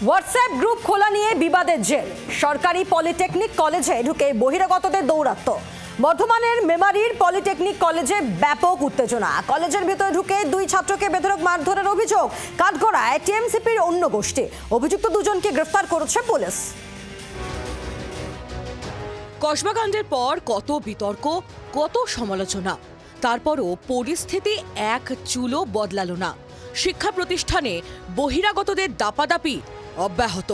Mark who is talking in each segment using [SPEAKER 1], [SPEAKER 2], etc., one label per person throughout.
[SPEAKER 1] WhatsApp group খোলা নিয়ে বিবাদের জের। সরকারি পলিটেকনিক কলেজে ঢুকে বহিরাগতদের দৌরাত্ম্য। বর্ধমানের মেমারির পলিটেকনিক কলেজে ব্যাপক উত্তেজনা। কলেজের ভেতরে ঢুকে দুই ছাত্রকে বেধড়ক মারধরের অভিযোগ। কাঠগড়ায় টিএমসিপির অন্য গোষ্ঠী। অভিযুক্ত দুজনকে গ্রেফতার করেছে পুলিশ।
[SPEAKER 2] কসবাকাণ্ডের পর কত বিতর্ক, কত সমালোচনা, তারপরও পরিস্থিতি এক চুলো বদলালো না। শিক্ষা প্রতিষ্ঠানে বহিরাগতদের দাপাদাপি অব্যাহত।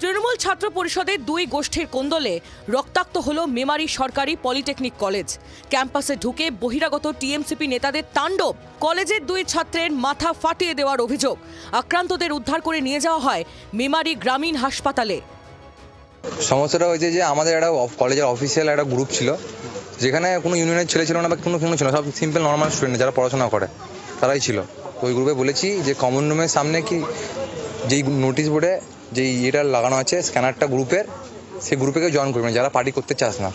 [SPEAKER 2] তৃণমূল ছাত্র পরিষদের দুই গোষ্ঠীর কোন্দলে রক্তাক্ত হল মেমারি সরকারি পলিটেকনিক কলেজ। ক্যাম্পাসে ঢুকে বহিরাগত টিএমসিপি নেতাদের তাণ্ডব। কলেজের দুই ছাত্রের মাথা ফাটিয়ে দেওয়ার অভিযোগ। আক্রান্তদের উদ্ধার করে নিয়ে যাওয়া হয় মেমারি গ্রামীণ হাসপাতালে।
[SPEAKER 3] সমস্যাটা হয়েছে যে আমাদের একটা কলেজের অফিসিয়াল একটা গ্রুপ ছিল, যেখানে কোনো ইউনিয়নের ছেলে ছিল না বা কোনো ছিল, সব সিম্পল নর্মাল স্টুডেন্ট যারা পড়াশোনা করে তারাই ছিল। তো ওই গ্রুপে বলেছি যে কমন রুমের সামনে কি যেই নোটিশ বোর্ডে যেই ইয়েটা লাগানো আছে স্ক্যানারটা গ্রুপের, সেই গ্রুপে কেউ জয়েন করবে না যারা পার্টি করতে চাস না।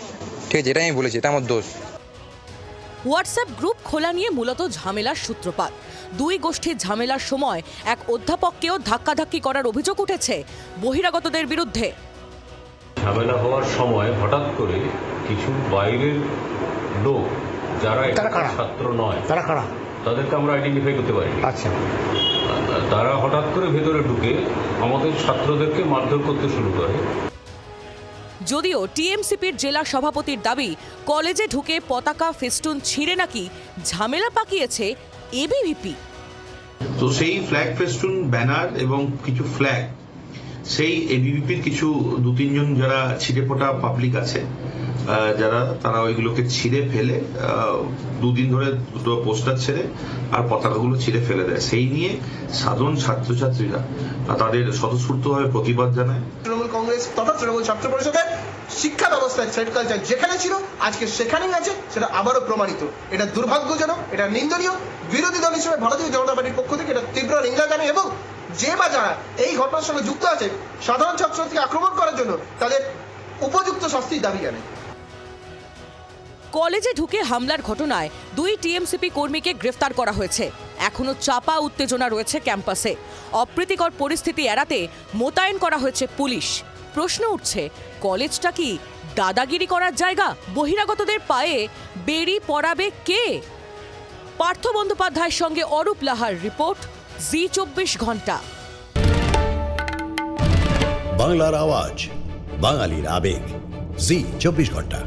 [SPEAKER 3] ঠিক আছে, এটাই আমি বলেছি, এটা আমার দোষ।
[SPEAKER 2] হোয়াটসঅ্যাপ গ্রুপ খোলা নিয়ে মূলত ঝামেলার সূত্রপাত। দুই গোষ্ঠীর ঝামেলার সময় এক অধ্যাপককেও ধাক্কাধাক্কি করার অভিযোগ উঠেছে বহিরাগতদের বিরুদ্ধে।
[SPEAKER 4] ঝামেলা হওয়ার সময় হঠাৎ করে কিছু বাইরের লোক যারা ছাত্র নয়, তাদেরকে আমরা আইডেন্টিফাই করতে পারি। আচ্ছা, তারা হঠাৎ করে ভেতরে ঢুকে আমাদের ছাত্রদেরকে মারধর করতে শুরু করে।
[SPEAKER 2] যদিও টিএমসিপির জেলা সভাপতির দাবি, কলেজে ঢুকে পতাকা ফেস্টুন ছিঁড়ে নাকি ঝামেলা পাকিয়েছে এবিভিপি।
[SPEAKER 5] তো সেই ফ্ল্যাগ ফেস্টুন, ব্যানার এবং কিছু ফ্ল্যাগ সেই এবিভিপির কিছু দু তিনজন যারা ছিঁড়ে ফোটা পাবলিক আছে, তারা ওইগুলোকে ছিঁড়ে ফেলে দুদিন ধরে দুটো পোস্টার ছেড়ে আর পতাকাগুলো ছিঁড়ে ফেলে দেয়। সেই নিয়ে সাধারণ ছাত্রছাত্রীরা তাদের স্বতঃস্ফূর্তভাবে প্রতিবাদ জানায়।
[SPEAKER 6] তৃণমূল কংগ্রেস তথা তৃণমূল ছাত্র পরিষদের শিক্ষা ব্যবস্থায় থ্রেড কালচার যেখানে ছিল আজকে সেখানেই আছে, সেটা আবারও প্রমাণিত। এটা দুর্ভাগ্যজনক, এটা নিন্দনীয়। বিরোধী দল হিসেবে ভারতীয় জনতা পার্টির পক্ষ থেকে এটা তীব্র নিন্দা জানাই এবং যে বা যারা এই ঘটনার সঙ্গে যুক্ত আছে সাধারণ ছাত্রছাত্রীকে আক্রমণ করার জন্য তাদের উপযুক্ত শাস্তির দাবি জানাই।
[SPEAKER 2] কলেজে ঢুকে হামলার ঘটনায় দুই টিএমসিপি কর্মীকে গ্রেফতার করা হয়েছে। এখনো চাপা উত্তেজনা রয়েছে ক্যাম্পাসে। অপ্রীতিকর পরিস্থিতি এড়াতে মোতায়েন করা হয়েছে পুলিশ। প্রশ্ন উঠছে, কলেজটা কি দাদাগিরি করার জায়গা? বহিরাগতদের পায়ে বেড়ি পরাবে কে? পার্থ বন্দ্যোপাধ্যায়ের সঙ্গে অরূপ লাহার রিপোর্ট, জি 24 ঘন্টা।
[SPEAKER 7] বাংলার আওয়াজ, বাঙালির আবেগ, জি 24 ঘন্টা।